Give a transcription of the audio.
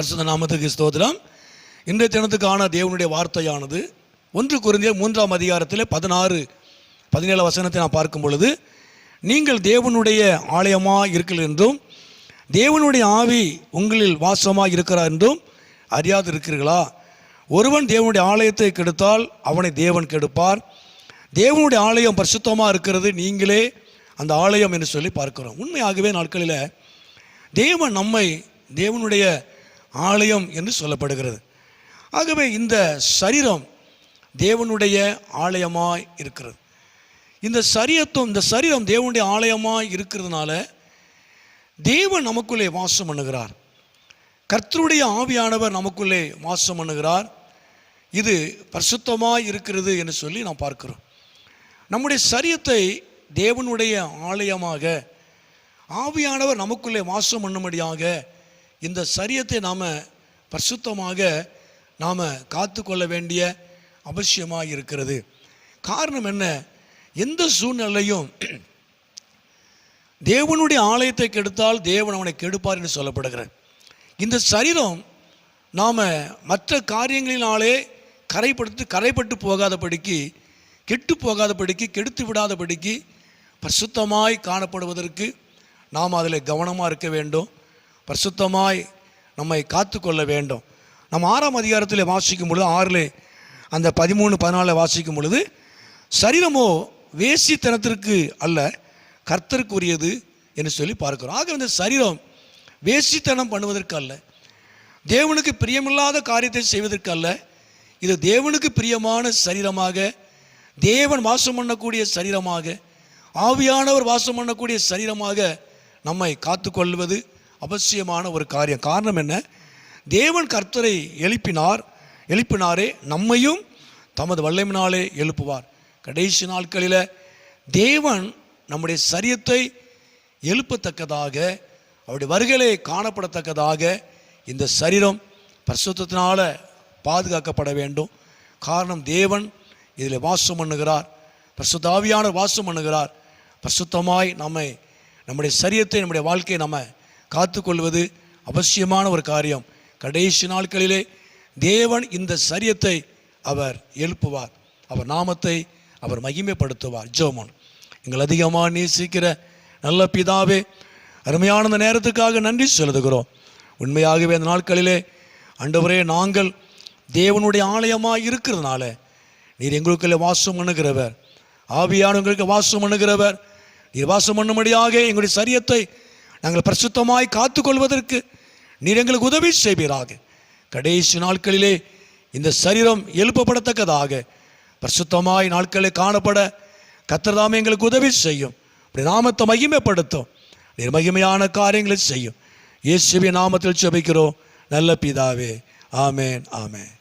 பரிசுத்த நாமத்துக்கு ஸ்தோத்திரம். இன்றைய தினத்துக்கான தேவனுடைய வார்த்தையானது 1 கொரிந்தியர் 3ஆம் அதிகாரத்தில் 16-17 வசனத்தை நான் பார்க்கும் பொழுது, நீங்கள் தேவனுடைய ஆலயமாக இருக்கிறீர்கள் என்றும் தேவனுடைய ஆவி உங்களில் வாசமாக இருக்கிறார் என்றும் அறியாது இருக்கிறீர்களா? ஒருவன் தேவனுடைய ஆலயத்தை கெடுத்தால் அவனை தேவன் கெடுப்பார். தேவனுடைய ஆலயம் பரிசுத்தமாக இருக்கிறது, நீங்களே அந்த ஆலயம் என்று சொல்லி பார்க்கிறோம். உண்மையாகவே நாட்களில் தேவன் நம்மை தேவனுடைய ஆலயம் என்று சொல்லப்படுகிறது. ஆகவே இந்த சரீரம் தேவனுடைய ஆலயமாய் இருக்கிறது. இந்த சரீரம் தேவனுடைய ஆலயமாய் இருக்கிறதுனால தேவன் நமக்குள்ளே வாசம் பண்ணுகிறார். கர்த்தருடைய ஆவியானவர் நமக்குள்ளே வாசம் பண்ணுகிறார். இது பரிசுத்தமாய் இருக்கிறது என்று சொல்லி நாம் பார்க்கிறோம். நம்முடைய சரீரத்தை தேவனுடைய ஆலயமாக ஆவியானவர் நமக்குள்ளே வாசம் பண்ணும்படியாக இந்த சரீரத்தை நாம் பரிசுத்தமாக நாம் காத்து கொள்ள வேண்டிய அவசியமாக இருக்கிறது. காரணம் என்ன? எந்த சூழ்நிலையும் தேவனுடைய ஆலயத்தை கெடுத்தால் தேவன் அவனை கெடுப்பார் என்று சொல்லப்படுகிறது. இந்த சரீரம் நாம் மற்ற காரியங்களினாலே கரைப்பட்டு போகாதபடிக்கு, கெட்டு போகாதபடிக்கு, கெடுத்து விடாதபடிக்கு பரிசுத்தமாய் காணப்படுவதற்கு நாம் அதில் கவனமாக இருக்க வேண்டும். பரிசுத்தமாய் நம்மை காத்து கொள்ள வேண்டும். நம்ம 6ஆம் அதிகாரத்தில் வாசிக்கும் பொழுது 6 அந்த 13-14 வாசிக்கும் பொழுது, சரீரமோ வேசித்தனத்திற்கு அல்ல கர்த்தருக்குரியது என்று சொல்லி பார்க்கிறோம். ஆக இந்த சரீரம் வேசித்தனம் பண்ணுவதற்கு அல்ல, தேவனுக்கு பிரியமில்லாத காரியத்தை செய்வதற்கு அல்ல. இது தேவனுக்கு பிரியமான சரீரமாக, தேவன் வாசம் பண்ணக்கூடிய சரீரமாக, ஆவியானவர் வாசம் பண்ணக்கூடிய சரீரமாக நம்மை காத்து கொள்வது அவசியமான ஒரு காரியம். காரணம் என்ன? தேவன் கர்த்தரை எழுப்பினாரே நம்மையும் தமது வல்லமையினாலே எழுப்புவார். கடைசி நாட்களில் தேவன் நம்முடைய சரீரத்தை எழுப்பத்தக்கதாக, அவருடைய வருகையிலே காணப்படத்தக்கதாக இந்த சரீரம் பரிசுத்தத்தினால பாதுகாக்கப்பட வேண்டும். காரணம், தேவன் இதில் வாசம் பண்ணுகிறார், பரிசுத்த ஆவியானவர் வாசம் பண்ணுகிறார். பரிசுத்தமாய் நம்முடைய சரீரத்தை, நம்முடைய வாழ்க்கையை நம்ம காத்துக்கொள்வது அவசியமான ஒரு காரியம். கடைசி நாட்களிலே தேவன் இந்த சரீரத்தை அவர் எழுப்புவார், அவர் நாமத்தை அவர் மகிமைப்படுத்துவார். ஜெபம். எங்கள் அதிகமாக நேசிக்கிற நல்ல பிதாவே, அருமையான இந்த நேரத்துக்காக நன்றி செலுத்துகிறோம். உண்மையாகவே அந்த நாட்களிலே ஆண்டவரே, நாங்கள் தேவனுடைய ஆலயமாக இருக்கிறதுனால நீர் எங்களுக்குள்ளே வாசம் பண்ணுகிறவர், ஆவியானவர்களுக்கு வாசம் பண்ணுகிறவர். நீர் வாசம் பண்ணும்படியாக எங்களுடைய சரீரத்தை நாங்கள் பரிசுத்தமாய் காத்துக்கொள்வதற்கு நீர் எங்களுக்கு உதவி செய்வீராக. கடைசி நாட்களிலே இந்த சரீரம் எழுப்பப்படத்தக்கதாக பரிசுத்தமாய் நாட்களில் காணப்பட கர்த்தர் தாமே எங்களுக்கு உதவி செய்யும். அப்படி நாமத்தை மகிமைப்படுத்தும். நீர் மகிமையான காரியங்களை செய்யும். இயேசுவின் நாமத்தில் ஜெபிக்கிறோம் நல்ல பிதாவே. ஆமேன், ஆமேன்.